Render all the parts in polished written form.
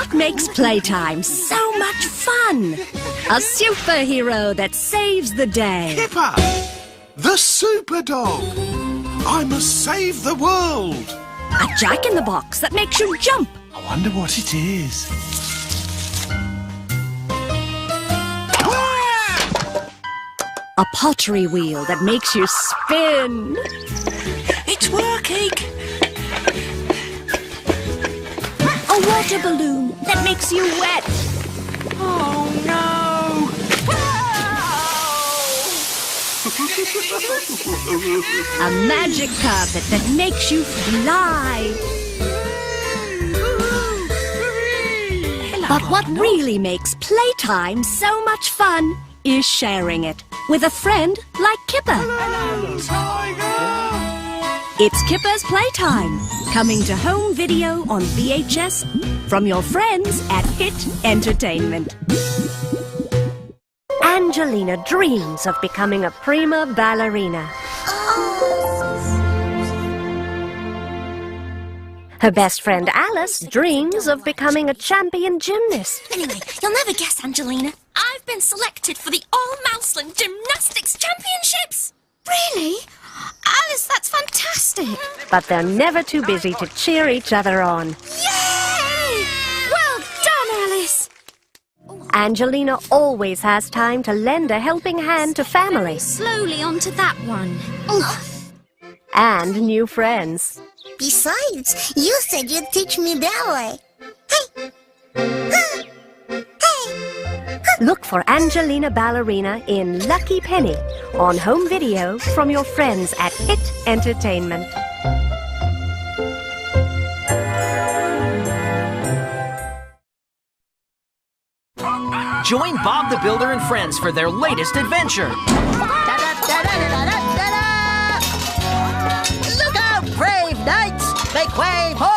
What makes playtime so much fun? A superhero that saves the day. Kipper! The super dog! I must save the world! A jack-in-the-box that makes you jump. I wonder what it is. A pottery wheel that makes you spin. It's working! A water balloon that makes you wet. Oh no! A magic carpet that makes you fly. But what really makes playtime so much fun is sharing it with a friend like Kipper. Hello, Tiger! It's Kipper's Playtime, coming to home video on VHS from your friends at Hit Entertainment. Angelina dreams of becoming a prima ballerina. Her best friend Alice dreams of becoming a champion gymnast. Anyway, you'll never guess, Angelina. I've been selected for the All-Mouseland Gymnastics Championships. Really? Alice, that's fantastic. But they're never too busy to cheer each other on. Yay! Well done, Alice. Angelina always has time to lend a helping hand to family Slowly onto that one. and new friends. Besides, you said you'd teach me ballet. Hey! Look for Angelina Ballerina in Lucky Penny on home video from your friends at Hit Entertainment. Join Bob the Builder and friends for their latest adventure. Look out, brave knights! Make way for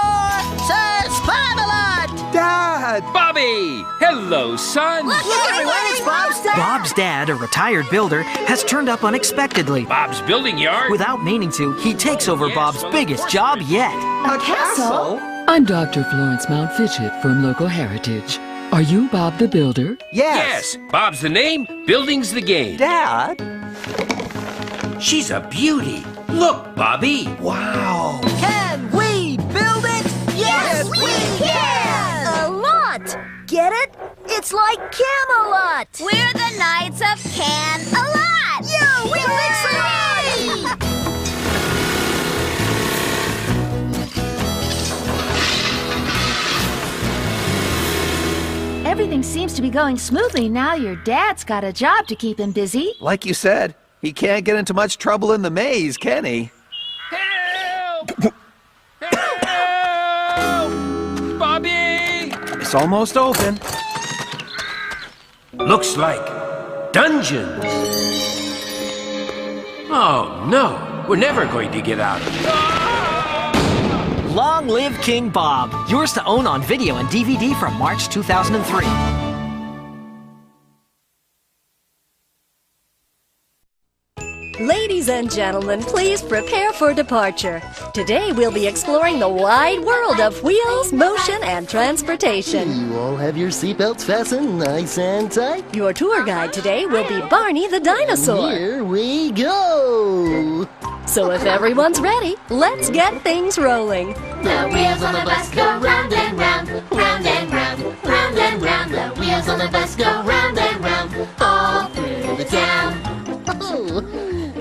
Sir Spamalot! Dad! Bobby! Hello, son! Look everyone, it's Bob's dad! Bob's dad, a retired builder, has turned up unexpectedly. Bob's building yard? Without meaning to, he takes over Bob's biggest job yet. A castle? I'm Dr. Florence Mount Fitchett from Local Heritage. Are you Bob the Builder? Yes! Bob's the name, building's the game. Dad? She's a beauty. Look, Bobby. Wow! Can we build it? Yes, we can! A lot. Get it? It's like Camelot! We're the Knights of Can-A-Lot. Yeah, we fix it! Everything seems to be going smoothly now your dad's got a job to keep him busy. Like you said, he can't get into much trouble in the maze, can he? Help! Help! Bobby! It's almost open. Looks like dungeon. Oh, no. We're never going to get out of it. Long live King Bob. Yours to own on video and DVD from March 2003. Ladies and gentlemen, please prepare for departure. Today we'll be exploring the wide world of wheels, motion, and transportation. You all have your seatbelts fastened nice and tight? Your tour guide today will be Barney the dinosaur. Here we go! So if everyone's ready, let's get things rolling. The wheels on the bus go round and round, round and round, round and round. The wheels on the bus go round and round, all through the town.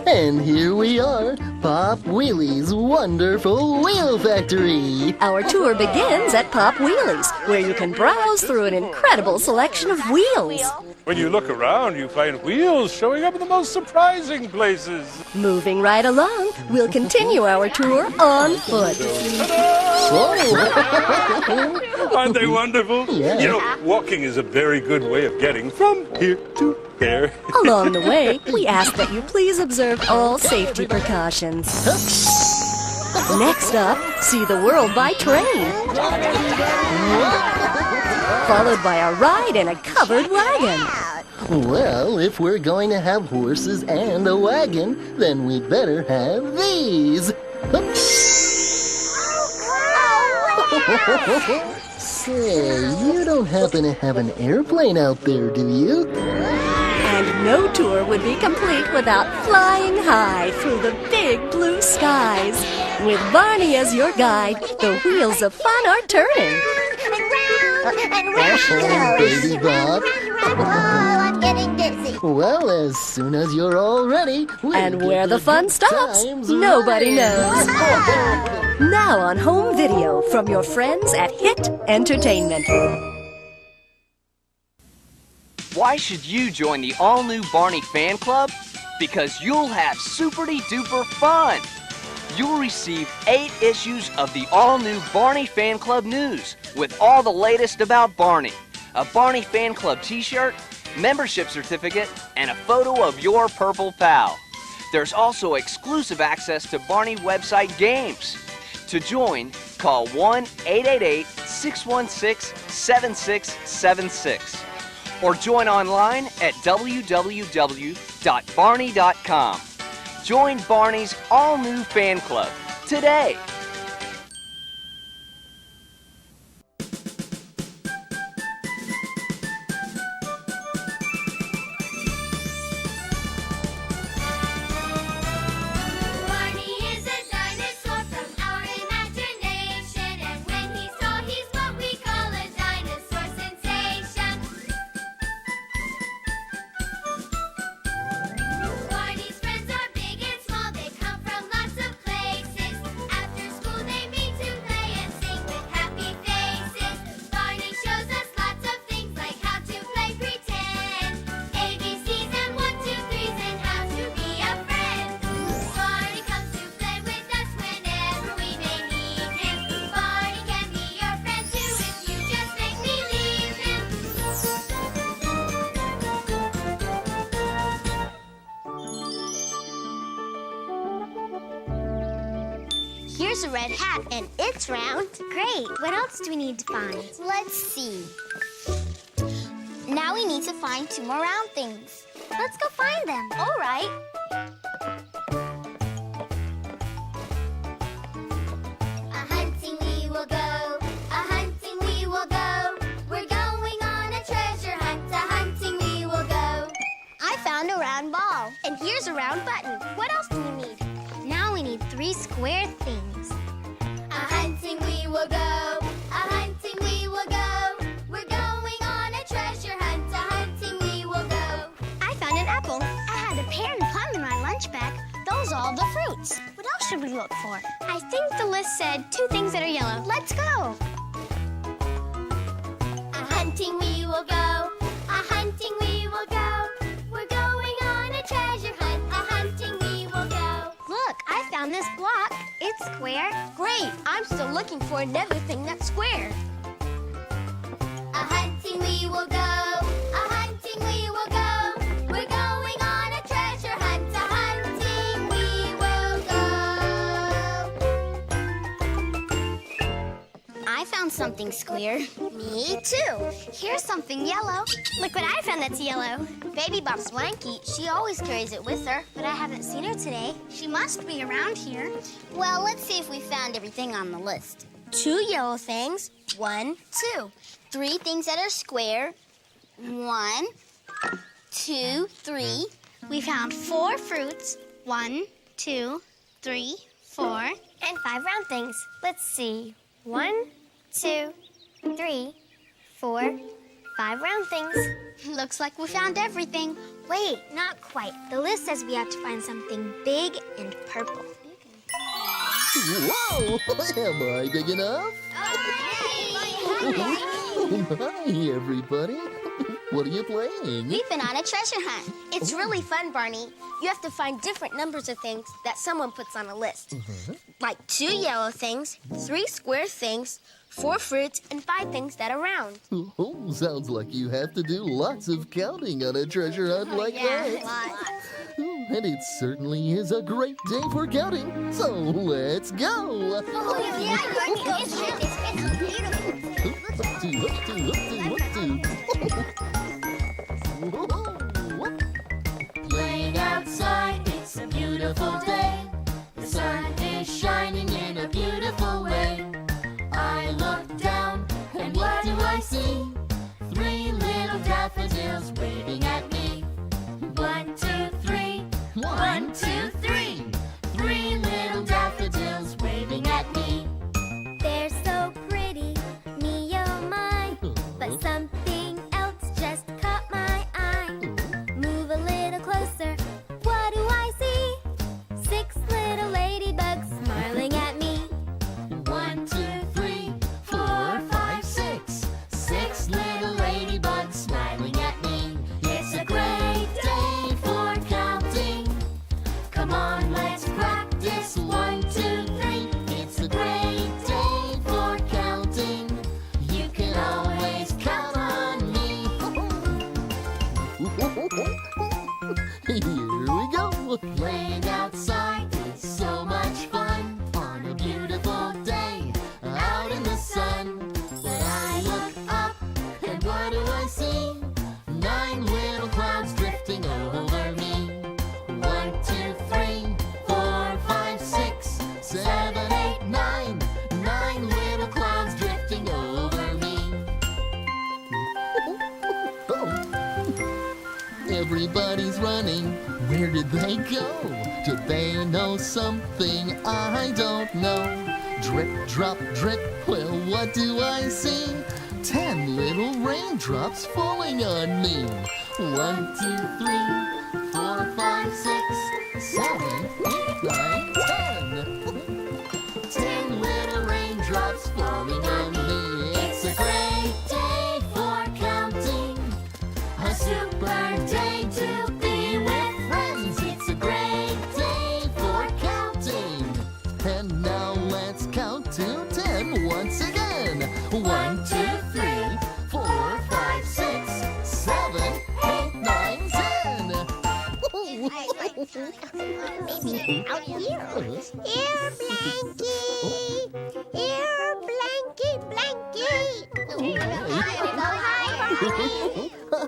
And here we are, Pop Wheelie's wonderful wheel factory. Our tour begins at Pop Wheelie's, where you can browse through an incredible selection of wheels. When you look around, you find wheels showing up in the most surprising places. Moving right along, we'll continue our tour on foot. Aren't they wonderful? Yeah. You know, walking is a very good way of getting from here to there. Along the way, we ask that you please observe all safety precautions. Next up, see the world by train. Followed by a ride in a covered wagon. Well, if we're going to have horses and a wagon, then we better have these. Say, you don't happen to have an airplane out there, do you? And no tour would be complete without flying high through the big blue skies. With Barney as your guide, the wheels of fun are turning. Oh, baby Bob. Oh, I'm getting dizzy. Well, as soon as you're all ready, And where the fun stops, nobody knows. Now on home video from your friends at Hit Entertainment. Why should you join the all-new Barney fan club? Because you'll have super-duper fun. You'll receive 8 issues of the all-new Barney Fan Club news with all the latest about Barney, a Barney Fan Club t-shirt, membership certificate, and a photo of your purple pal. There's also exclusive access to Barney website games. To join, call 1-888-616-7676 or join online at www.barney.com. Join Barney's all-new fan club today. Barney is a dinosaur from our imagination, and when he's tall, he's what we call a dinosaur sensation. Barney's friends are big and small, they come from lots of places. After school they meet to play and sing with happy faces. Barney shows us lots of things like how to play pretend, ABCs and 1, 2, 3s and how to be a friend. Barney comes to play with us whenever we may need him. Barney can be your friend too if you just make believe him. Here's a red hat, and it's round. Great. What else do we need to find? Let's see. Now we need to find 2 more round things. Let's go find them. All right. A hunting we will go, a hunting we will go. We're going on a treasure hunt, a hunting we will go. I found a round ball. And here's a round button. What else do we need? Now we need 3 square things. A hunting we will go, a hunting we will go. We're going on a treasure hunt, a hunting we will go. I found an apple. I had a pear and plum in my lunch bag. Those are all the fruits. What else should we look for? I think the list said 2 things that are yellow. Let's go. A hunting we will go, a hunting we will go. We're going on a treasure hunt, a hunting we will go. Look, I found this block. It's square. Great. I'm still looking for another thing that's square. A hunting we will go, a hunting we will go. We're going on a treasure hunt, a hunting we will go. I found something square. Me too. Here's something yellow. Look what I found that's yellow. Baby Bob's blankie. She always carries it with her, but I haven't seen her today. She must be around here. Well, let's see if we found everything on the list. 2 yellow things. 1, 2. 3 things that are square. 1, 2, 3. We found 4 fruits. 1, 2, 3, 4. And 5 round things. Let's see. 1, 2, 3, 4, 5 round things. Looks like we found everything. Wait, not quite. The list says we have to find something big and purple. Whoa! Am I big enough? Hi, everybody. What are you playing? We've been on a treasure hunt. It's really fun, Barney. You have to find different numbers of things that someone puts on a list. Like 2 yellow things, 3 square things, 4 fruits, and 5 things that are round. Oh, sounds like you have to do lots of counting on a treasure hunt like that. Lots. And it certainly is a great day for counting. So let's go. Oh, yeah, Barney. It's beautiful. Playing outside, it's a beautiful day. The sun is shining in a beautiful way. I look Come on, let's practice. 1, 2, 3. It's a great day for counting. You can always count on me. Here we go. Playing outside is so much fun on a beautiful day out in the sun. But I look up and what do I see? 9 little clouds drifting over me. 1, 2, 3, 4, 5, 6, 7, 8, 9. 9 little clouds drifting over me. Everybody's running. Where did they go? Do they know something I don't know? Drip, drop, drip. Well, what do I see? 10 little raindrops falling on me. 1, 2, 3, 4, 5, 6, 7, 8, 9, 10. 10 little raindrops falling on me. It's a great day for counting. A super day to be with friends. It's a great day for counting. And now let's count to 10 once again. 1, 2, 3, 4, 5, 6, 7, 8, 9, 10. Maybe out here. Here, Blanky. Here, Blanky, Blanky.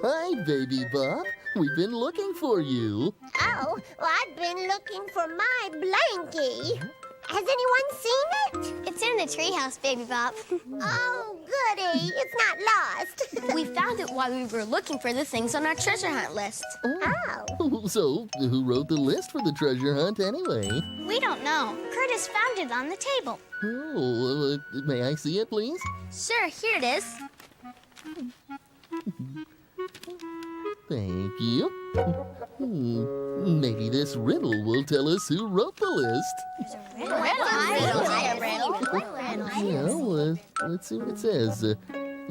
Hi, Baby Bop. We've been looking for you. Oh, well, I've been looking for my blankie. Has anyone seen it? It's in the treehouse, Baby Bop. Oh, goody. It's not lost. We found it while we were looking for the things on our treasure hunt list. Oh. So, who wrote the list for the treasure hunt anyway? We don't know. Curtis found it on the table. Oh, may I see it, please? Sure, here it is. Thank you. Maybe this riddle will tell us who wrote the list. Well, let's see what it says.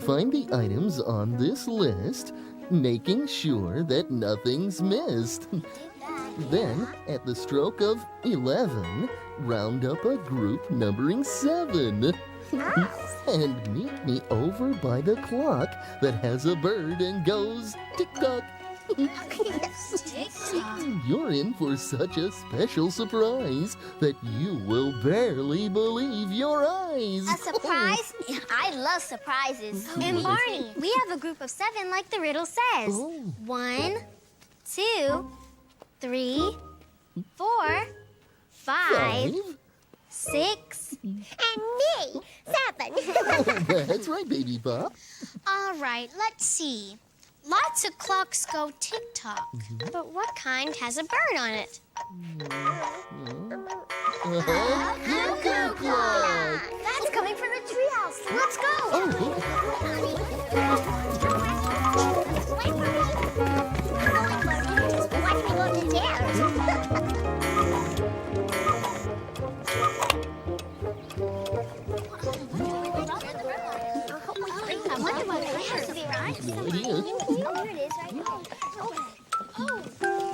Find the items on this list, making sure that nothing's missed. Then, at the stroke of 11, round up a group numbering 7. And meet me over by the clock that has a bird and goes tick-tock. You're in for such a special surprise that you will barely believe your eyes. A surprise? I love surprises. And Barney, we have a group of 7 like the riddle says. 1, 2, 3, 4, 5, 6. And me, 7. That's right, Baby Bop. All right, let's see. Lots of clocks go tick-tock, but what kind has a bird on it? Cuckoo clock. That's coming from the treehouse. Let's go.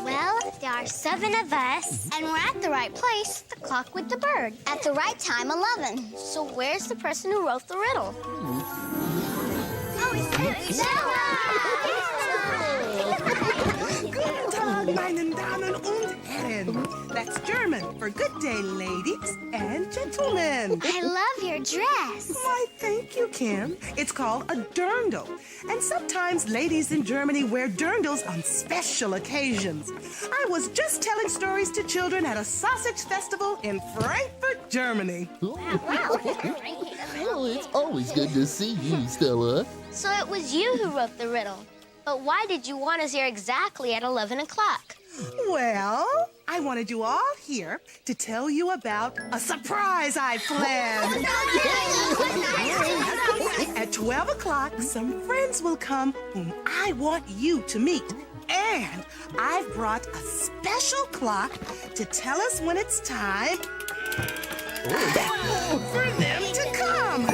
Well, there are 7 of us, and we're at the right place, the clock with the bird. At the right time, 11. So where's the person who wrote the riddle? Guten Tag, meine Damen und Herren. That's German for good day, ladies and gentlemen. I love your dress. Why, thank you, Kim. It's called a dirndl. And sometimes ladies in Germany wear dirndls on special occasions. I was just telling stories to children at a sausage festival in Frankfurt, Germany. Well, it's always good to see you, Stella. So it was you who wrote the riddle. But why did you want us here exactly at 11 o'clock? Well, I wanted you all here to tell you about a surprise I planned. At 12 o'clock, some friends will come whom I want you to meet. And I've brought a special clock to tell us when it's time for them to come.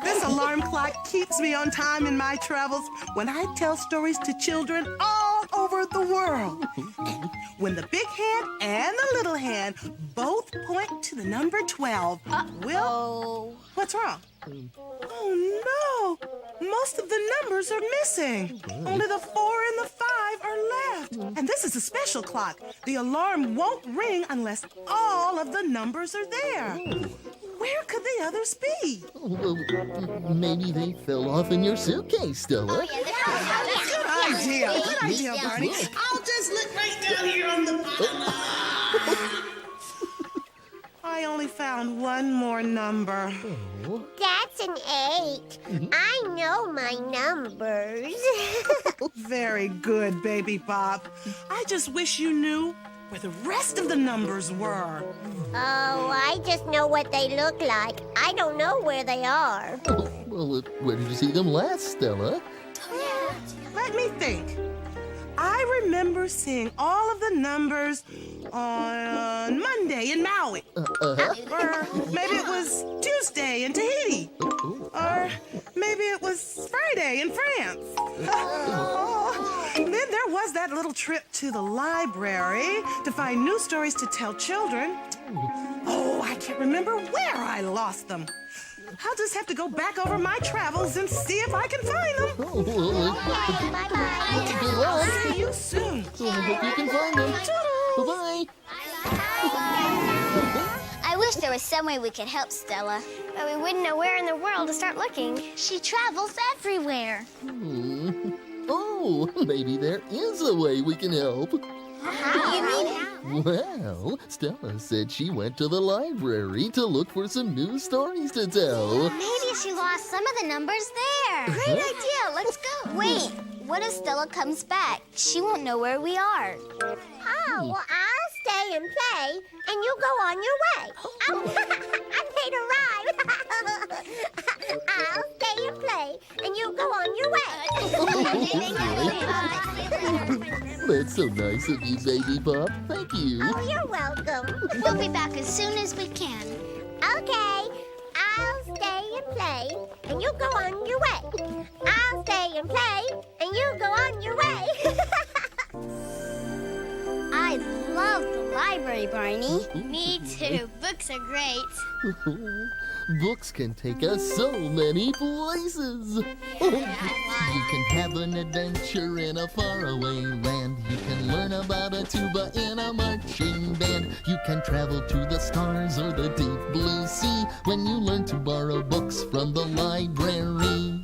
This alarm clock keeps me on time in my travels when I tell stories to children all over the world. When the big hand and the little hand both point to the number 12, What's wrong? Oh, no. Most of the numbers are missing. Only the 4 and the 5 are left. And this is a special clock. The alarm won't ring unless all of the numbers are there. Where could the others be? Well, maybe they fell off in your suitcase, Stella. Good idea. Good idea, Barney. I'll just look right down here on the bottom. I only found one more number. That's an 8. I know my numbers. Very good, Baby Bop. I just wish you knew where the rest of the numbers were. Oh, I just know what they look like. I don't know where they are. Well, where did you see them last, Stella? Let me think. I remember seeing all of the numbers on Monday in Maui. Or maybe it was Tuesday in Tahiti. Or maybe it was Friday in France. Then there was that little trip to the library to find new stories to tell children. Oh, I can't remember where I lost them. I'll just have to go back over my travels and see if I can find them. Bye-bye. Good luck. See you soon. I hope you can find them. Bye-bye. I wish there was some way we could help Stella, but we wouldn't know where in the world to start looking. She travels everywhere. Oh, maybe there is a way we can help. How? You mean how? Well, Stella said she went to the library to look for some new stories to tell. Maybe she lost some of the numbers there. Great idea. Let's go. Wait, what if Stella comes back? She won't know where we are. Oh, well, I'll stay and play, and you go on your way. I paid a ride. I'll stay and play, and you go on your way. That's so nice of you, Baby Bop. Thank you. Oh, you're welcome. We'll be back as soon as we can. Okay, I'll stay and play, and you go on your way. I'll stay and play, and you go on your way. I love the library, Barney. Me too. Books are great. Books can take us so many places. You can have an adventure in a faraway land. You can learn about a tuba in a marching band. You can travel to the stars or the deep blue sea when you learn to borrow books from the library.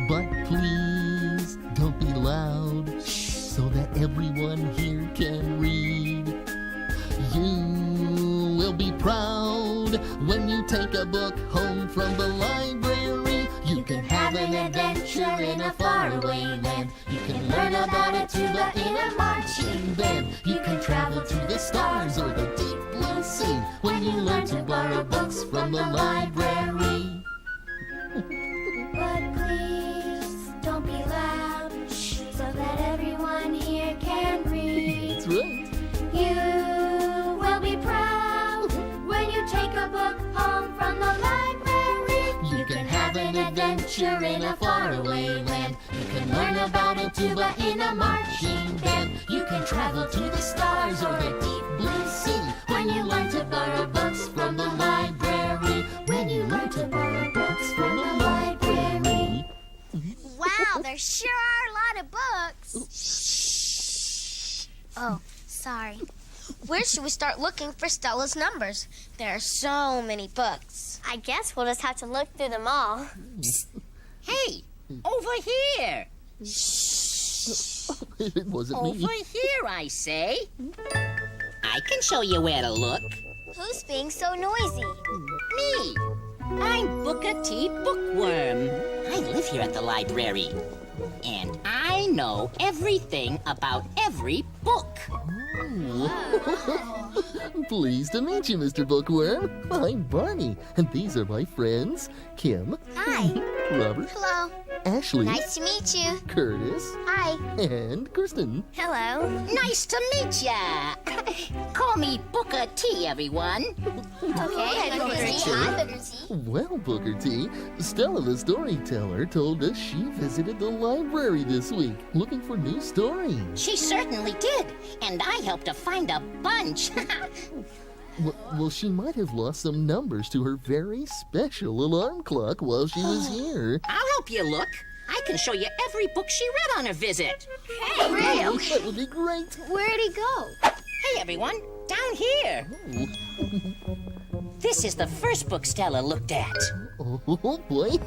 But please don't be loud so that everyone here can read. You will be proud when you take a book home from the library. You can have an adventure in a faraway land. You can learn about a tuba in a marching band. You can travel to the stars or the deep blue sea when you learn to borrow books from the library. But please don't be loud so that everyone here can read. That's right. You will be proud when you take a book home from the library. You can have an adventure in a faraway land. You can learn about a tuba in a marching band. You can travel to the stars or the deep blue sea when you learn to borrow books from the library. When you learn to borrow books from the library. Wow, there sure are a lot of books. Shh. Oh, sorry. Where should we start looking for Stella's numbers? There are so many books. I guess we'll just have to look through them all. Psst. Hey, over here. It wasn't me. Over here, I say. I can show you where to look. Who's being so noisy? Me. I'm Booker T. Bookworm. I live here at the library. And I know everything about every book. Pleased to meet you, Mr. Bookworm. I'm Barney, and these are my friends, Kim. Hi. Robert. Hello. Ashley. Nice to meet you. Curtis. Hi. And Kristen. Hello. Nice to meet ya. Call me Booker T, everyone. Okay, Booker T. Hi, Booker T. Well, Booker T, Stella the storyteller told us she visited the library this week looking for new stories. She certainly did, and I helped her find a bunch. Well, she might have lost some numbers to her very special alarm clock while she was here. I'll help you look. I can show you every book she read on her visit. Hey, Oh, that would be great. where'd he go? Hey, everyone, down here. This is the first book Stella looked at. Oh, boy.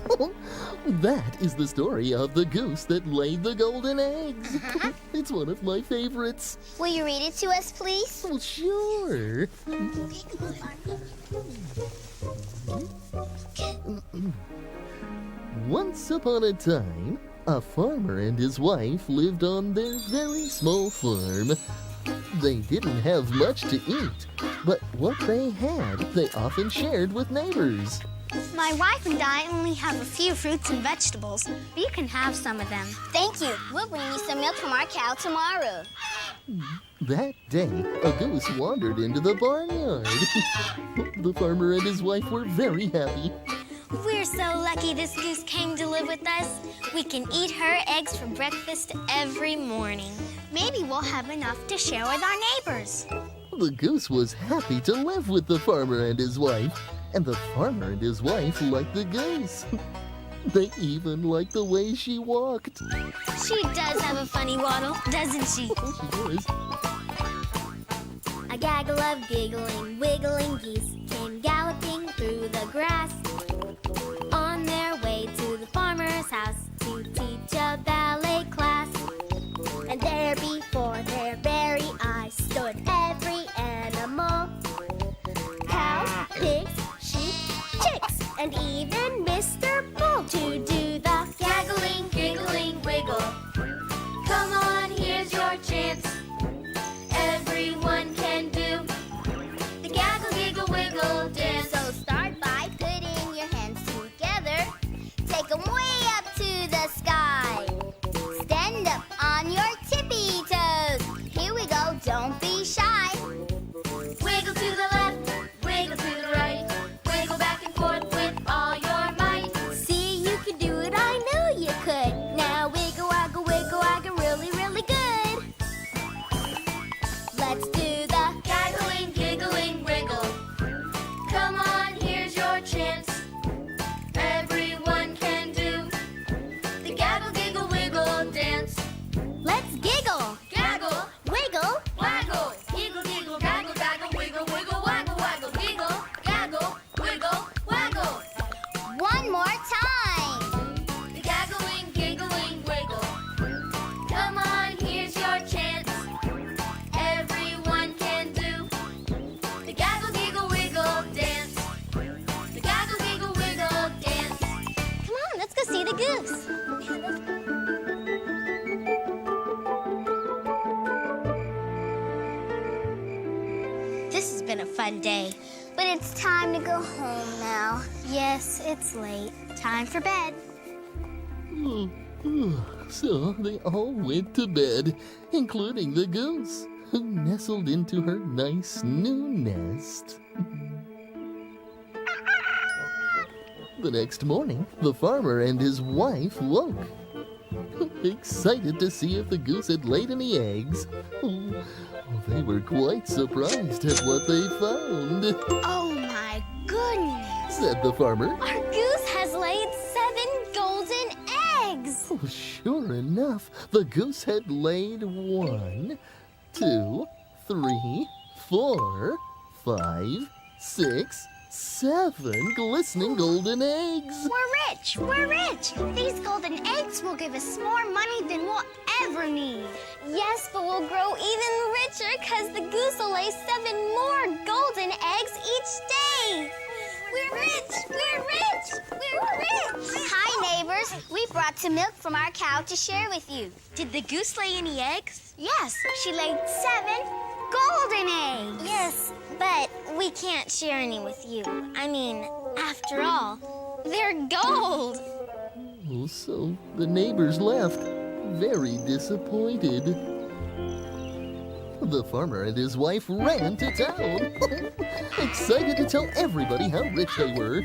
That is the story of the goose that laid the golden eggs. It's one of my favorites. Will you read it to us, please? Well, sure. Once upon a time, a farmer and his wife lived on their very small farm. They didn't have much to eat, but what they had, they often shared with neighbors. My wife and I only have a few fruits and vegetables, but you can have some of them. Thank you. We'll bring you some milk from our cow tomorrow. That day, a goose wandered into the barnyard. The farmer and his wife were very happy. We're so lucky this goose came to live with us. We can eat her eggs for breakfast every morning. Maybe we'll have enough to share with our neighbors. The goose was happy to live with the farmer and his wife, and the farmer and his wife liked the goose. They even liked the way she walked. She does have a funny waddle, doesn't she? She does. A gaggle of giggling, wiggling geese came galloping through the grass on their way to the farmer's house to teach a ballet class. And there before their very eyes stood every animal: cows, pigs, sheep, chicks, and even Mr. Bull to do the gaggling, giggling, wiggle. Come on, here's your chance. Everyone can do the gaggle, giggle, wiggle dance. So start by putting your hands together. Take them way up to the sky. Stand up on your tippy toes. Here we go, don't be shy. Wiggle to the left, wiggle to the right, wiggle back and forth with all your might. See, you can do it, I knew you could. Now wiggle, waggle, really, really good. Let's do the gaggling, giggling, wiggle. Come on, here's your chance. Everyone can do the gaggle, giggle, wiggle dance. Let's giggle. Gaggle, Wiggle. waggle, giggle, giggle, gaggle, gaggle, wiggle, wiggle, waggle, waggle, giggle, gaggle, wiggle, waggle. One more time. The gaggling, giggling, wiggle. Come on, here's your chance. Everyone can do the gaggle, giggle, wiggle dance. The gaggle, giggle, wiggle dance. Come on, let's go see the goose. This has been a fun day. But it's time to go home now. Yes, it's late. Time for bed. So they all went to bed, including the goose, who nestled into her nice new nest. The next morning, the farmer and his wife woke, excited to see if the goose had laid any eggs. They were quite surprised at what they found, Oh my goodness! said the farmer. Our goose has laid 7 golden eggs! Oh, sure enough, the goose had laid 1, 2, 3, 4, 5, 6, 7 glistening golden eggs. We're rich. We're rich. These golden eggs will give us more money than we'll ever need. Yes, but we'll grow even richer because the goose will lay 7 more golden eggs each day. We're rich! We're rich! We're rich! Hi, neighbors. We brought some milk from our cow to share with you. Did the goose lay any eggs? Yes, she laid 7 golden eggs. Yes, but we can't share any with you. I mean, after all, they're gold. Oh, so the neighbors left, very disappointed. The farmer and his wife ran to town, excited to tell everybody how rich they were.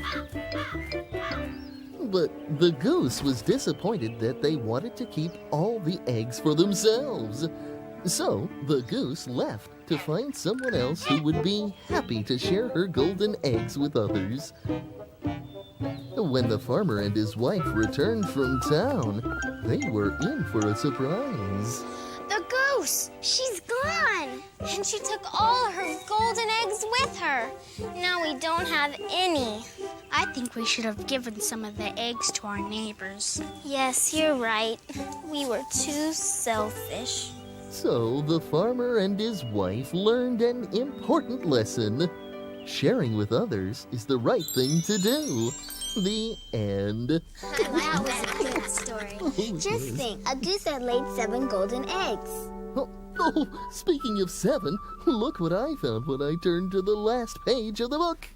But the goose was disappointed that they wanted to keep all the eggs for themselves. So the goose left to find someone else who would be happy to share her golden eggs with others. When the farmer and his wife returned from town, they were in for a surprise. The goose! She's gone! And she took all her golden eggs with her. Now we don't have any. I think we should have given some of the eggs to our neighbors. Yes, you're right. We were too selfish. So the farmer and his wife learned an important lesson. Sharing with others is the right thing to do. The end. That was a good story. Just think, a goose had laid 7 golden eggs. Oh, speaking of 7, look what I found when I turned to the last page of the book.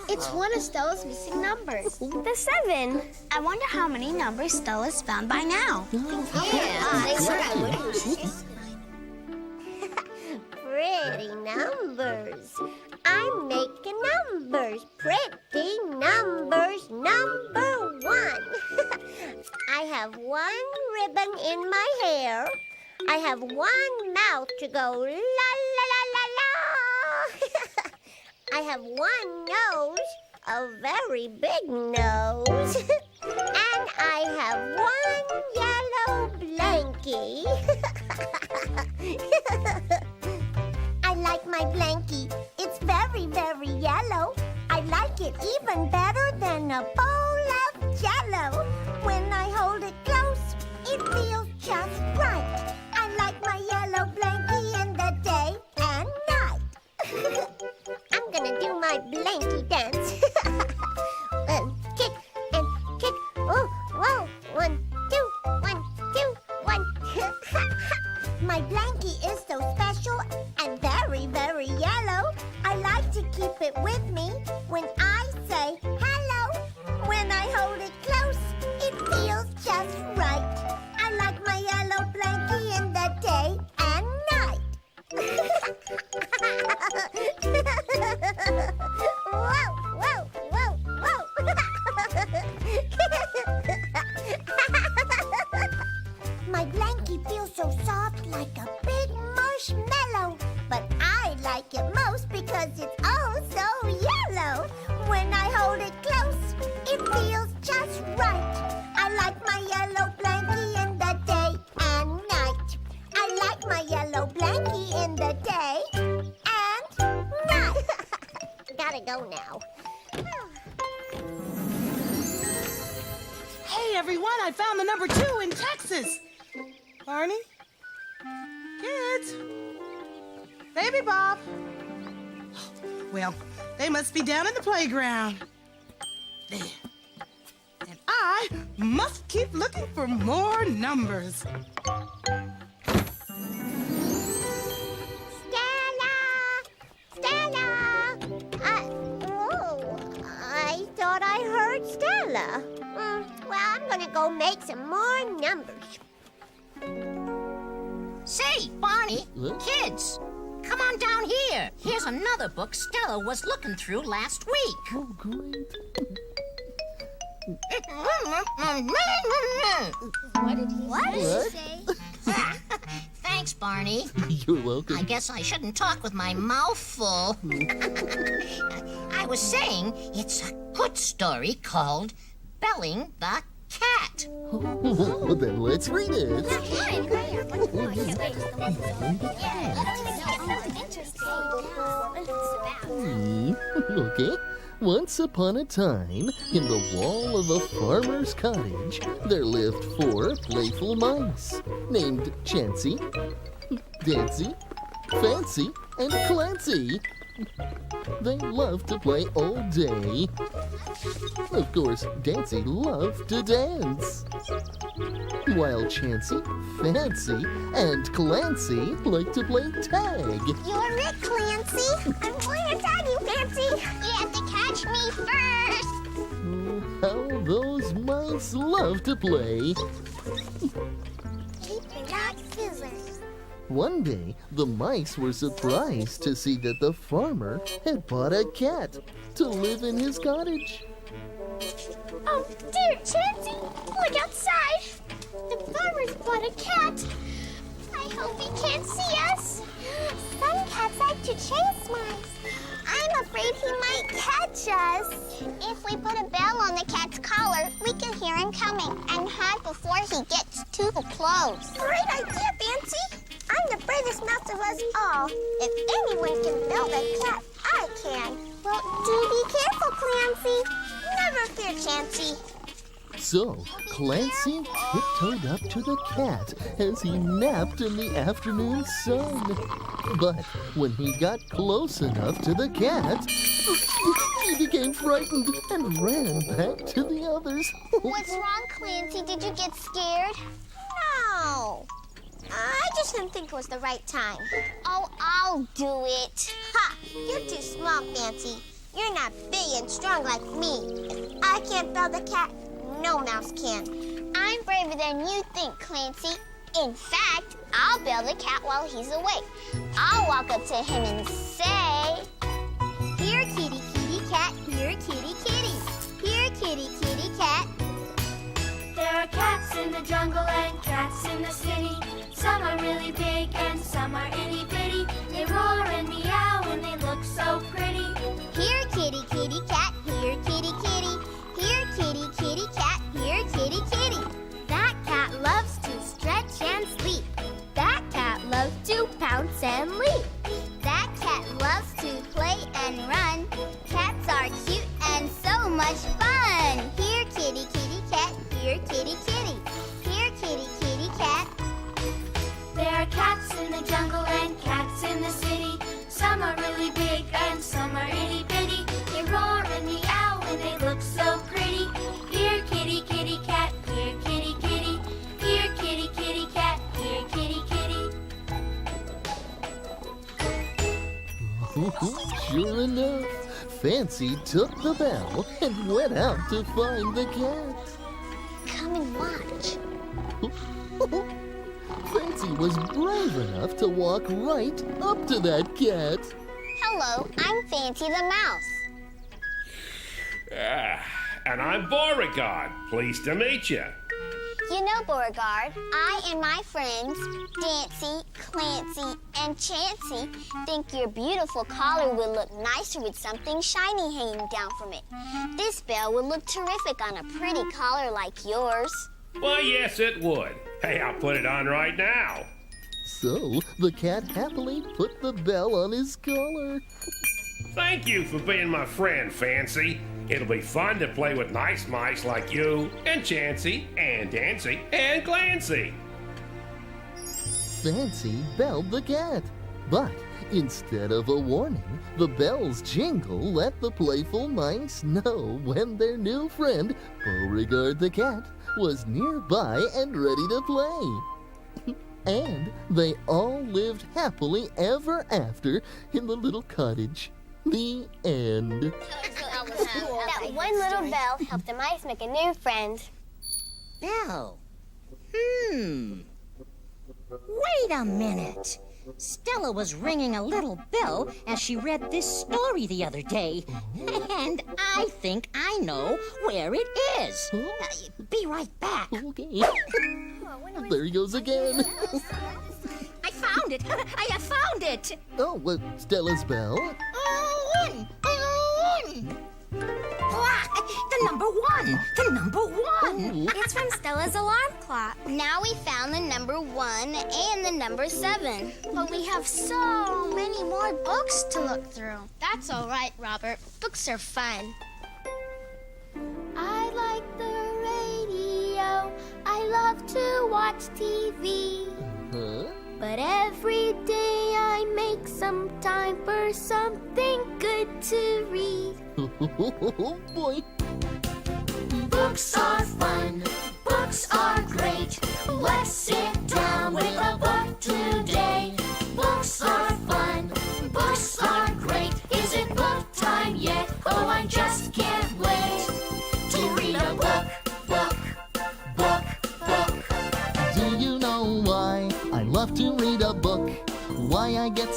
It's one of Stella's missing numbers. The 7. I wonder how many numbers Stella's found by now. Pretty numbers. I'm making numbers. Pretty numbers. Number 1. I have 1 ribbon in my hair. I have 1 mouth to go la la la la la. I have 1 nose, a very big nose. And I have 1 yellow blankie. I like my blankie. It's very, very yellow. I like it even better than a bowl of Jell-O. When I hold it close, it feels just right. I like my yellow blankie in the day and night. I'm gonna do my blankie dance. Kick and kick. Oh, whoa. 1, 2, 1, 2, 1. My blankie is so special and very, very yellow. I like to keep it with me when I say hello. When I hold it close, it feels just right. I like my yellow blankie in the day and night. Whoa, whoa, whoa, whoa. My blankie feels so soft like a big marshmallow. But I like it most because it's oh so yellow. When I hold it close, it feels just right. I like my yellow blankie in the day and night. I like my yellow blankie in the day and night. Gotta go now. Hey, everyone, I found the number 2 in Texas. Barney? Kids? Baby Bob? Well, they must be down in the playground. There. And I must keep looking for more numbers. Stella! I thought I heard Stella. Well, I'm gonna go make some more numbers. Say, Barney, kids, come on down here. Here's another book Stella was looking through last week. Oh, great. What did he say? Thanks, Barney. You're welcome. I guess I shouldn't talk with my mouth full. I was saying it's a good story called Belling the Cat. Well, then let's read it. Okay. Once upon a time, in the wall of a farmer's cottage, there lived 4 playful mice named Chancy, Dancy, Fancy, and Clancy. They loved to play all day. Of course, Dancy loved to dance. While Chancy, Fancy, and Clancy liked to play tag. You're it, Clancy. I'm going to tag you, Fancy. You have to catch me first. How those mice mice love to play. Paper, rock, scissors. One day, the mice were surprised to see that the farmer had bought a cat to live in his cottage. Oh, dear Chansey, look outside. The farmer's bought a cat. I hope he can't see us. Some cats like to chase mice. I'm afraid he might catch us. If we put a bell on the cat's collar, we can hear him coming and hide before he gets too close. Great idea, Fancy. I'm the bravest mouse of us all. If anyone can bell a cat, I can. Well, do be careful, Clancy. Never fear, Chansey. So, Clancy tiptoed up to the cat as he napped in the afternoon sun. But when he got close enough to the cat, he became frightened and ran back to the others. What's wrong, Clancy? Did you get scared? No. I just didn't think it was the right time. Oh, I'll do it. Ha! You're too small, Fancy. You're not big and strong like me. If I can't bell the cat, no mouse can. I'm braver than you think, Clancy. In fact, I'll bell the cat while he's awake. I'll walk up to him and say, Here, kitty, kitty, cat. Here, kitty, kitty. Here, kitty, kitty, cat. There are cats in the jungle and cats in the city. Some are really big and some are itty bitty. They roar and meow and they look so pretty. Here, kitty, kitty, cat. Here, kitty, kitty. Here, kitty, kitty, cat. Here, kitty, kitty. That cat loves to stretch and sleep. That cat loves to pounce and leap. That cat loves to play and run. Cats are cute and so much fun. Here, kitty, kitty, cat. Here, kitty, kitty. Here, kitty, kitty, cat. There are cats in the jungle and cats in the city. Some are really big and some are itty bitty. They roar and meow and they look so pretty. Here, kitty, kitty, cat. Here, kitty, kitty. Here, kitty, kitty, cat. Here, kitty, kitty. Sure enough, Fancy took the bell and went out to find the cat. come and watch. Fancy was brave enough to walk right up to that cat. Hello, I'm Fancy the Mouse. And I'm Beauregard. Pleased to meet you. You know, Beauregard, I and my friends, Dancy, Clancy, and Chansey, think your beautiful collar would look nicer with something shiny hanging down from it. This bell would look terrific on a pretty collar like yours. Why, yes, it would. Hey, I'll put it on right now. So the cat happily put the bell on his collar. Thank you for being my friend, Fancy. It'll be fun to play with nice mice like you, and Chansey, and Dancy, and Clancy. Fancy belled the cat, but instead of a warning, the bell's jingle let the playful mice know when their new friend, Beauregard the cat, was nearby and ready to play. And they all lived happily ever after in the little cottage. The end. That one little bell helped the mice make a new friend. Bell? Wait a minute. Stella was ringing a little bell as she read this story the other day. And I think I know where it is. Be right back. Okay. There he goes again. I found it. I have found it. Oh, Stella's bell? The number one. The number one. It's from Stella's alarm clock. Now we found the number 1 and the number 7. But we have so many more books to look through. That's all right, Robert. Books are fun. I like the radio. I love to watch TV. But every day I make some time for something good to read. Oh, boy. Books are fun. Books are great. Let's sit down with a book today. Books are fun. Books are great. Is it book time yet? Oh, I just can't wait to read a book, book,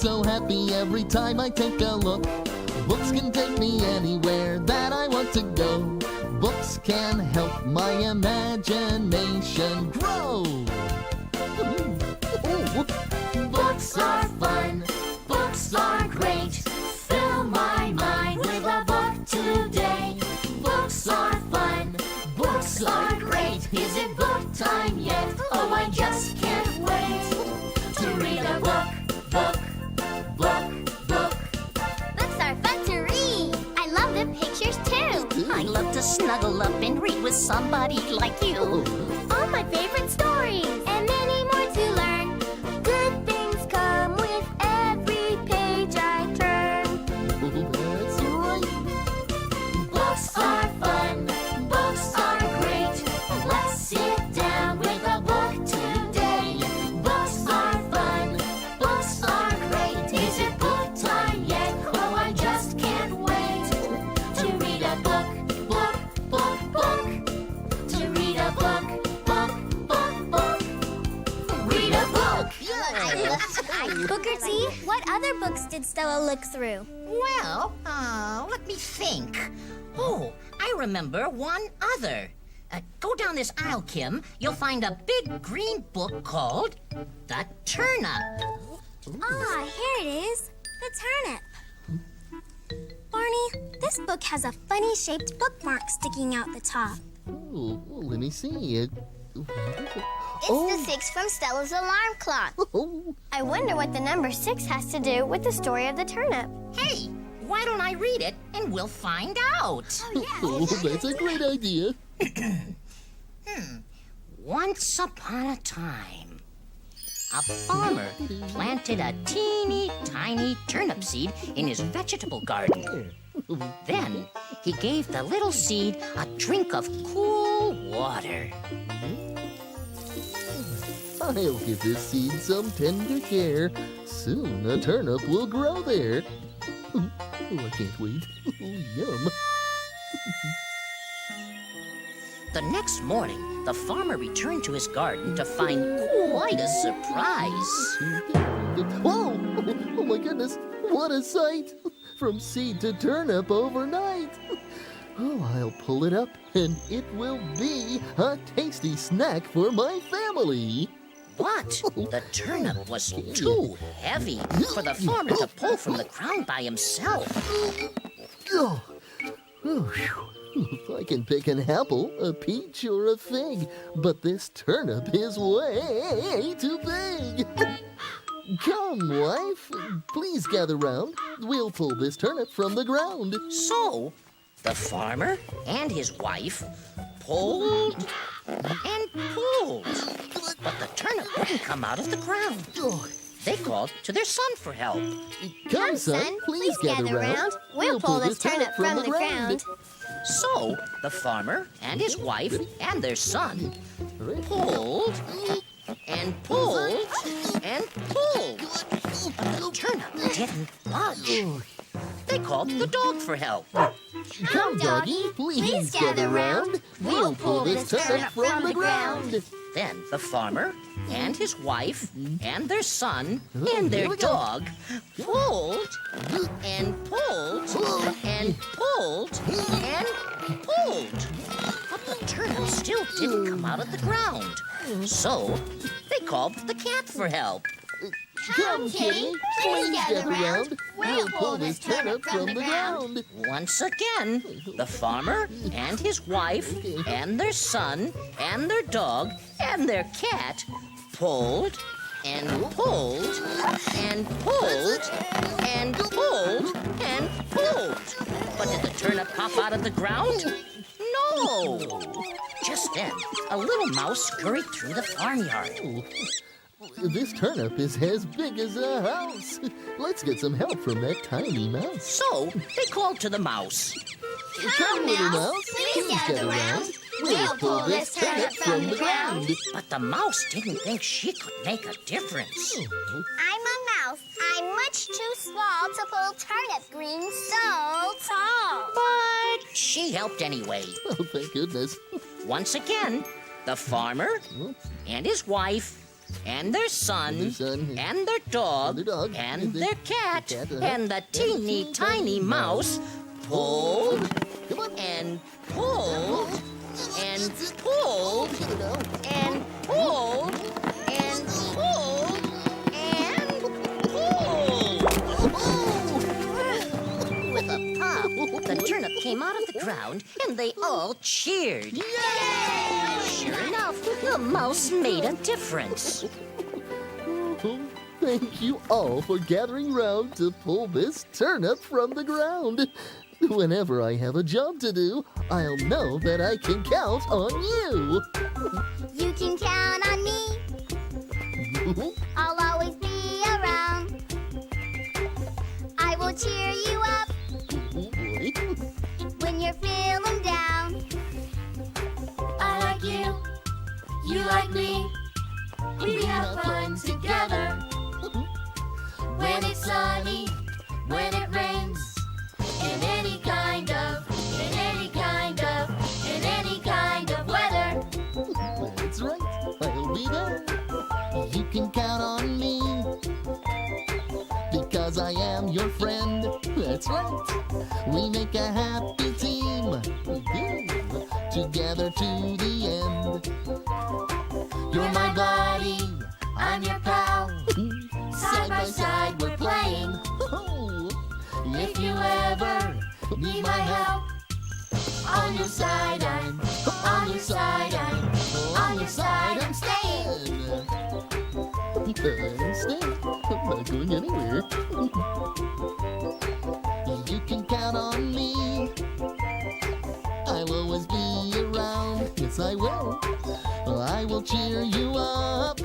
so happy every time I take a look. Books can take me anywhere that I want to go. Books can help my imagination grow. Books are fun, books are great. Fill my mind with a book today. Books are fun, books are great. Is it book time yet? Oh, I just can't wait to read a book. Books are fun to read. I love the pictures too. I love to snuggle up and read with somebody like you. All my favorite stories and many more to learn. Good things come with every page I turn. That's right. Books are fun, books are great. Let's sit down with a book today. Books are fun, books are great. Is it book time yet? Oh, I just can't wait to read a book. To read a book. Read a book. Booker T, what other books did Stella look through? Well, let me think. Oh, I remember one other. Go down this aisle, Kim. You'll find a big green book called The Turnip. Ah, here it is. The turnip. Barney, this book has a funny shaped bookmark sticking out the top. Oh, let me see it. It's the 6 from Stella's alarm clock. I wonder what the number 6 has to do with the story of the turnip. Hey, why don't I read it and we'll find out? Oh, that's a great idea. Once upon a time, a farmer planted a teeny tiny turnip seed in his vegetable garden. Then he gave the little seed a drink of cool water. I'll give this seed some tender care. Soon a turnip will grow there. Oh, I can't wait. Yum. The next morning, the farmer returned to his garden to find quite a surprise. Whoa! Oh my goodness, what a sight! From seed to turnip overnight. Oh, I'll pull it up and it will be a tasty snack for my family. But the turnip was too heavy for the farmer to pull from the ground by himself. Oh, phew. I can pick an apple, a peach, or a fig, but this turnip is way too big. Come, wife, please gather round. We'll pull this turnip from the ground. So, the farmer and his wife pulled and pulled, but the turnip wouldn't come out of the ground. They called to their son for help. Come, son, please gather round. We'll pull this turnip from the ground. So, the farmer and his wife and their son pulled and pulled and pulled. But the turnip didn't budge. They called the dog for help. Come, doggy, please gather round. We'll pull this turnip from the ground. Then the farmer and his wife and their son and their dog pulled and pulled and pulled and pulled. But the turnip still didn't come out of the ground. So they called the cat for help. Come, kitty, please gather round. We'll pull this turnip from the ground. Once again, the farmer and his wife and their son and their dog and their cat pulled and pulled and pulled and pulled and pulled. But did the turnip pop out of the ground? No! Just then, a little mouse scurried through the farmyard. This turnip is as big as a house. Let's get some help from that tiny mouse. So they called to the mouse. Come, little mouse, please gather round. We'll pull this turnip from the ground. But the mouse didn't think she could make a difference. I'm a mouse. I'm much too small to pull turnip greens so tall. But she helped anyway. Oh, thank goodness. Once again, the farmer and his wife and their son, and their dog, and their cat, and the teeny tiny mouse pulled and pulled and pulled and pulled and pulled and pulled. With a pop, the turnip came out of the ground and they all cheered. Yay! Sure enough, the mouse made a difference. Thank you all for gathering round to pull this turnip from the ground. Whenever I have a job to do, I'll know that I can count on you. You can count on me. I'll always be around. I will cheer you up when you're feeling down. I like you, you like me. We have fun together. When it's sunny, when it rains, in any kind of weather. That's right, I'll be there. You can count on me, because I am your friend. That's right, we make a happy team, together to the end. You're my buddy, I'm your pal. Side by side we're playing. If you ever Need my help. On your side I'm, on your side I'm, on your side I'm staying. I'm staying. I'm not going anywhere. You can count on me. I'll always be around. Yes, I will. I will cheer you up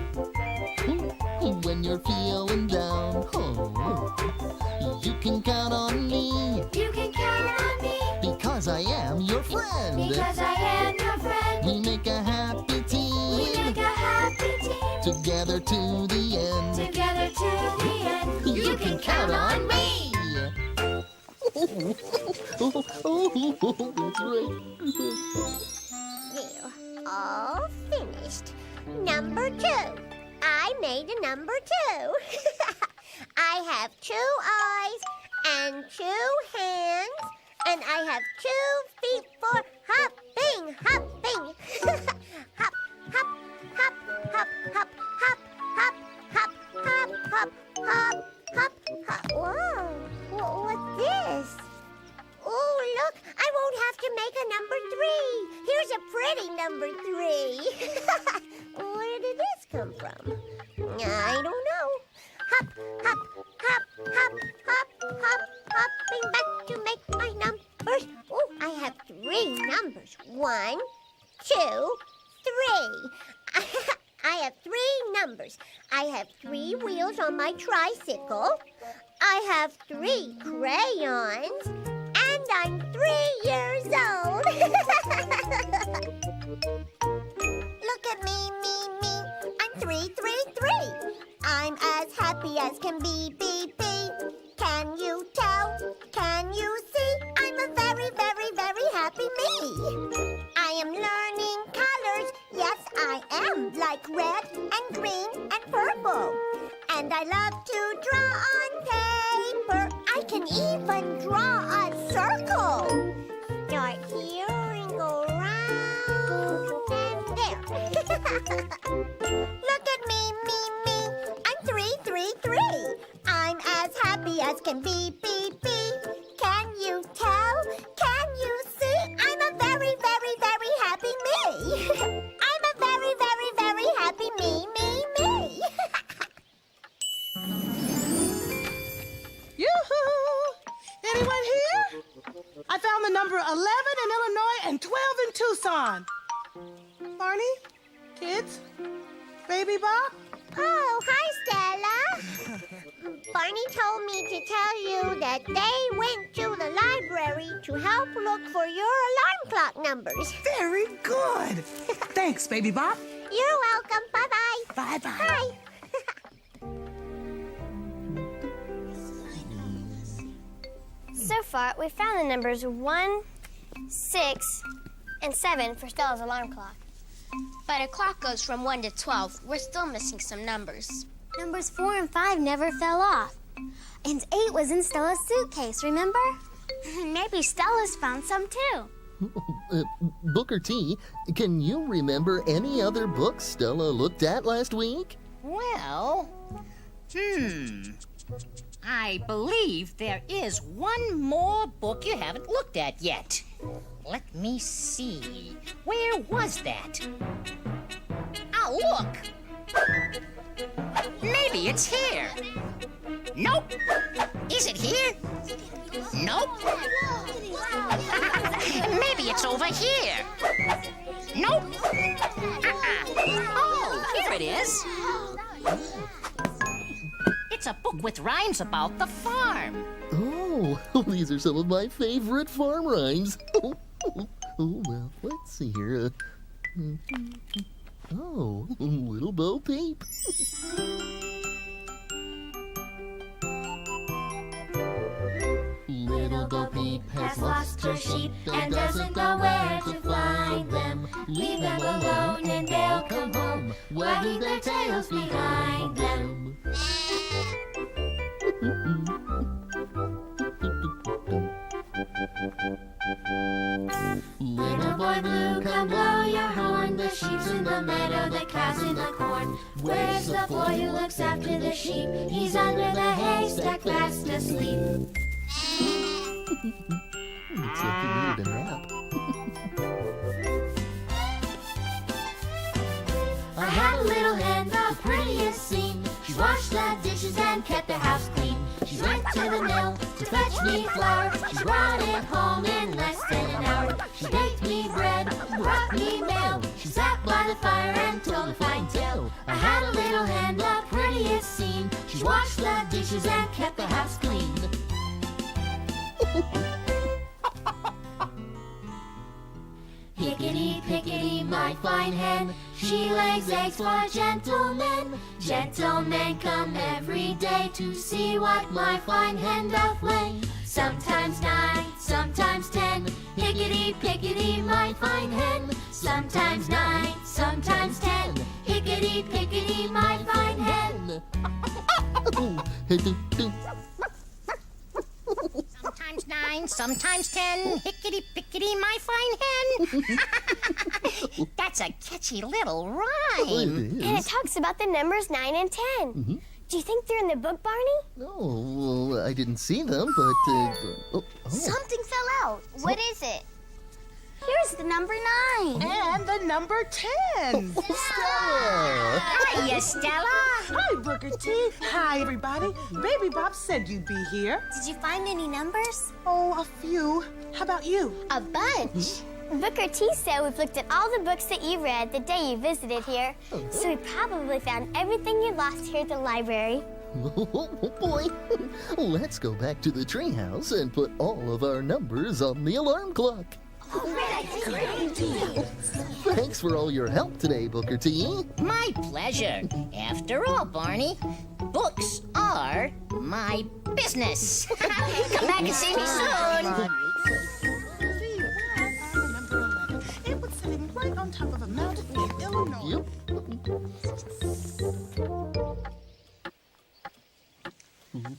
when you're feeling down. Oh, you can count on me. You can count on me. Because I am your friend. Because I am your friend. We make a happy team. We make a happy team. Together to the end. Together to the end. You can count on me. That's right. There, all finished. Number 2. I made a number 2. I have 2 eyes and 2 hands, and I have 2 feet for hopping, hopping. Hop, hop, hop, hop, hop, hop, hop, hop, hop, hop, hop, hop, hop. Whoa, what's this? Oh, look, I won't have to make a number 3. Here's a pretty number 3. Where did this come from? I don't know. Hop, hop, hop, hop, hop, hop, hopping back to make my numbers. Oh, I have 3 numbers. 1, 2, 3. I have 3 numbers. I have 3 wheels on my tricycle. I have 3 crayons. And I'm 3 years old. Look at me. I'm 3. I'm as happy as can be. Can you tell? Can you see? I'm a very, very, very happy me. I am learning colors. Yes, I am. Like red and green and purple. And I love to draw on paper. I can even draw a circle. Start here and go round and there. Look at me. I'm 3. I'm as happy as can be. Can you tell? Can you see? I'm a very, very, very happy me. I'm a very, very, very happy me. Yoo-hoo! Anyone here? I found the number 11 in Illinois and 12 in Tucson. Barney? Kids? Baby Bob? Oh, hi, Stella. Barney told me to tell you that they went to the library to help look for your alarm clock numbers. Very good. Thanks, Baby Bob. You're welcome. Bye-bye. Bye-bye. Bye. So far, we found the numbers 1, 6, and 7 for Stella's alarm clock. But a clock goes from 1 to 12. We're still missing some numbers. Numbers 4 and 5 never fell off. And 8 was in Stella's suitcase, remember? Maybe Stella's found some too. Booker T, can you remember any other books Stella looked at last week? Well, I believe there is one more book you haven't looked at yet. Let me see. Where was that? Oh, look! Maybe it's here. Nope. Is it here? Nope. Maybe it's over here. Nope. Oh, here it is. It's a book with rhymes about the farm. Oh, these are some of my favorite farm rhymes. Oh, well, let's see here. Oh, Little Bo Peep. Little Bo Peep has lost her sheep and doesn't know where to find them. Leave them alone and they'll come home, wagging their tails behind them. Little boy blue, come blow your horn. The sheep's in the meadow, the cow's in the corn. Where's the boy who looks after the sheep? He's under the haystack fast asleep. Looks like you needed a nap. I had a little hen, the prettiest seen. She washed the dishes and kept the house clean. She went to the mill to fetch me flour. She brought it home in less than an hour. She baked me bread, brought me mail. She sat by the fire and told a fine tale. I had a little hen, the prettiest seen. She washed the dishes and kept the house clean. Hickety, pickety, my fine hen. She lays eggs for gentlemen. Gentlemen come every day to see what my fine hen doth lay. Sometimes 9, sometimes 10. Hickety, pickety, my fine hen. Sometimes 9, sometimes 10. Hickety, pickety, my fine hen. Sometimes 9, sometimes 10. Hickety pickety, my fine hen. That's a catchy little rhyme. And it talks about the numbers 9 and 10. Do you think they're in the book, Barney? Oh, well, I didn't see them, but... Something fell out. What is it? Here's the number 9. And the number 10. Stella! Hiya, Stella. Hi, Booker T. Hi, everybody. Baby Bob said you'd be here. Did you find any numbers? Oh, a few. How about you? A bunch. Booker T said we've looked at all the books that you read the day you visited here. So we probably found everything you lost here at the library. Oh, boy. Let's go back to the treehouse and put all of our numbers on the alarm clock. Thanks for all your help today, Booker T. My pleasure. After all, Barney, books are my business. Come back and see me soon. It was sitting right on top of a mountain in Illinois.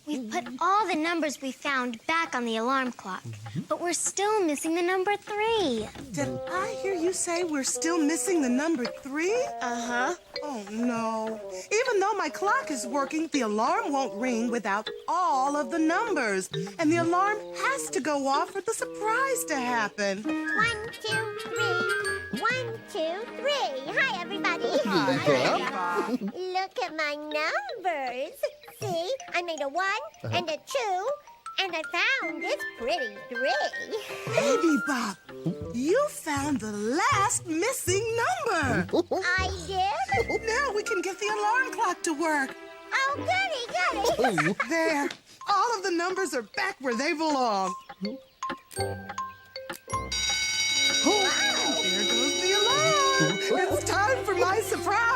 We've put all the numbers we found back on the alarm clock, but we're still missing the number 3. Did I hear you say we're still missing the number 3? Uh-huh. Oh, no. Even though my clock is working, the alarm won't ring without all of the numbers. And the alarm has to go off for the surprise to happen. 1, 2, 3. 1, 2, 3. Hi, everybody. Hi. Look at my numbers. See, I made a 1 and a 2, and I found this pretty 3. Baby Bob, you found the last missing number. I did? Now we can get the alarm clock to work. Oh, goody. There. All of the numbers are back where they belong. There goes the alarm. It's time for my surprise.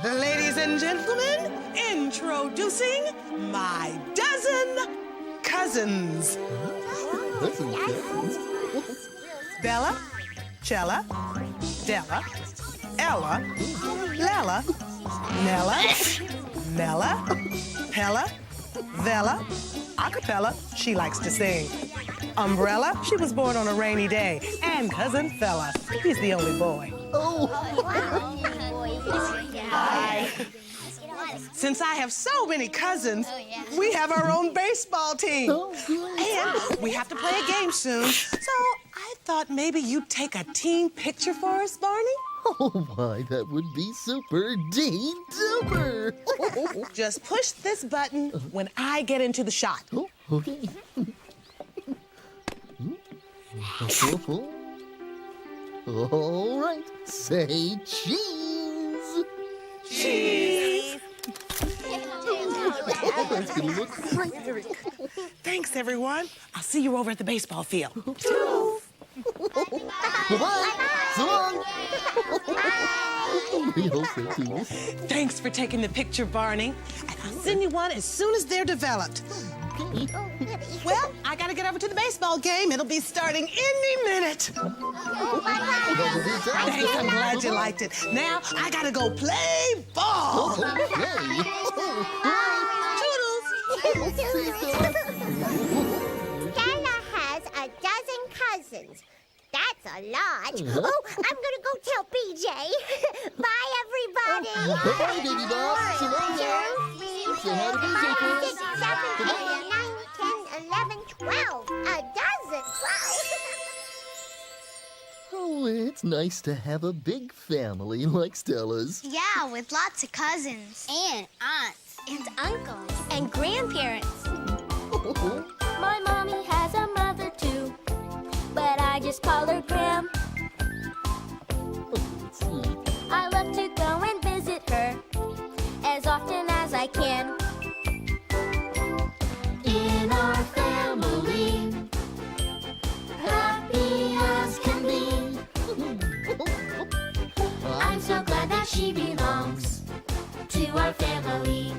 Ladies and gentlemen, enjoy Introducing my dozen cousins. Bella, Chella, Della, Ella, Lella, Nella, Mella, Pella, Vella, Acapella, she likes to sing. Umbrella, she was born on a rainy day. And Cousin Fella, he's the only boy. Hi. Since I have so many cousins, we have our own baseball team. And we have to play a game soon. So I thought maybe you'd take a team picture for us, Barney? Oh, why, that would be super duper. Just push this button when I get into the shot. Oh, okay. All right, say cheese. Cheese. That's gonna look great. Thanks, everyone. I'll see you over at the baseball field. Bye-bye. So long. We hope so, too. Thanks for taking the picture, Barney. And I'll send you one as soon as they're developed. Well, I gotta get over to the baseball game. It'll be starting any minute. Thanks, I'm glad you liked it. Now, I gotta go play ball. Stella has a dozen cousins. That's a lot. Oh, I'm gonna go tell BJ. Bye, everybody. Bye, baby doll. So long, guys. Say hi to BJ for us. 6, 7, 8, 9, 10, 11, 12. A dozen. Wow. Oh, it's nice to have a big family like Stella's. Yeah, with lots of cousins. And aunts. And uncles. And grandparents. My mommy has a mother too, but I just call her Gram. I love to go and visit her as often as I can. In our family, happy as can be. I'm so glad that she belongs to our family.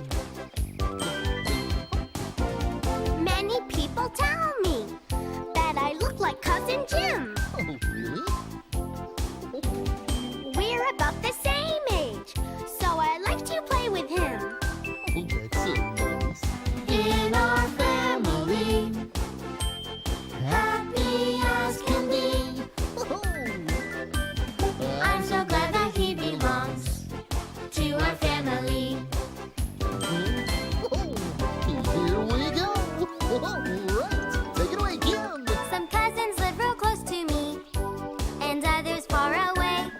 Many people tell me that I look like Cousin Jim. Oh, really? We're about the same age, so I like to play with him. Oh, that's so nice. In our family, happy as can be. I'm so glad that he belongs to our family. Here we go. All right, take it away, Kim. Some cousins live real close to me, and others far away.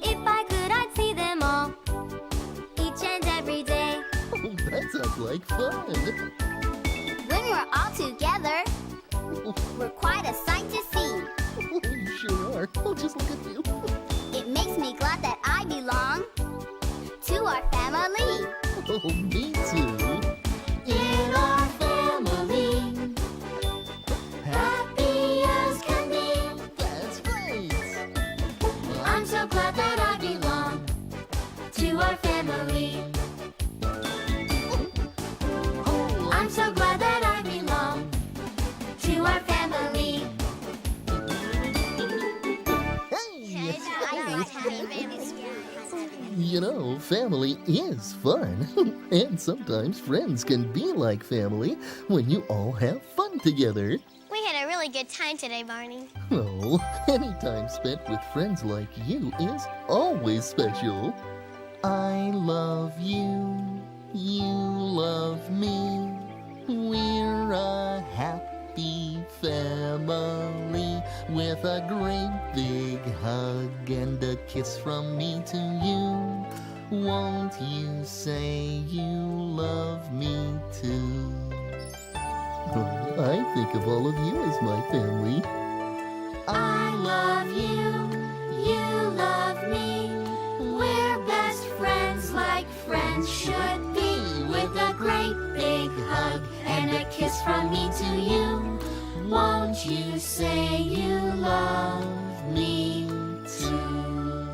If I could, I'd see them all, each and every day. Oh, that sounds like fun. When we're all together, we're quite a sight to see. You sure are. Oh, just look at you. It makes me glad that I belong to our family. Oh, me too. In our family, happy as can be. That's right. I'm so glad that I belong to our family. I'm so glad that I belong to our family. You know, family is fun. And sometimes friends can be like family when you all have fun together. We had a really good time today, Barney. Oh, any time spent with friends like you is always special. I love you, you love me. We're a happy family with a great big hug and a kiss from me to you. Won't you say you love me too? I think of all of you as my family. I love you, you love me. We're best friends like friends should be. With a great big hug and a kiss from me to you. Won't you say you love me too?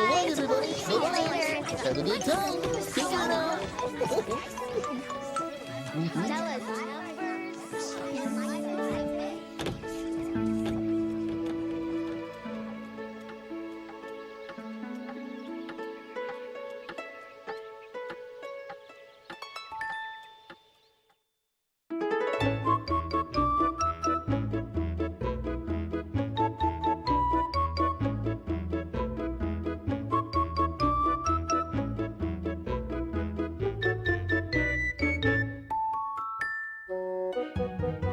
So long, everybody. So long. Have a good time. See you now. Stella's numbers in my Thank you.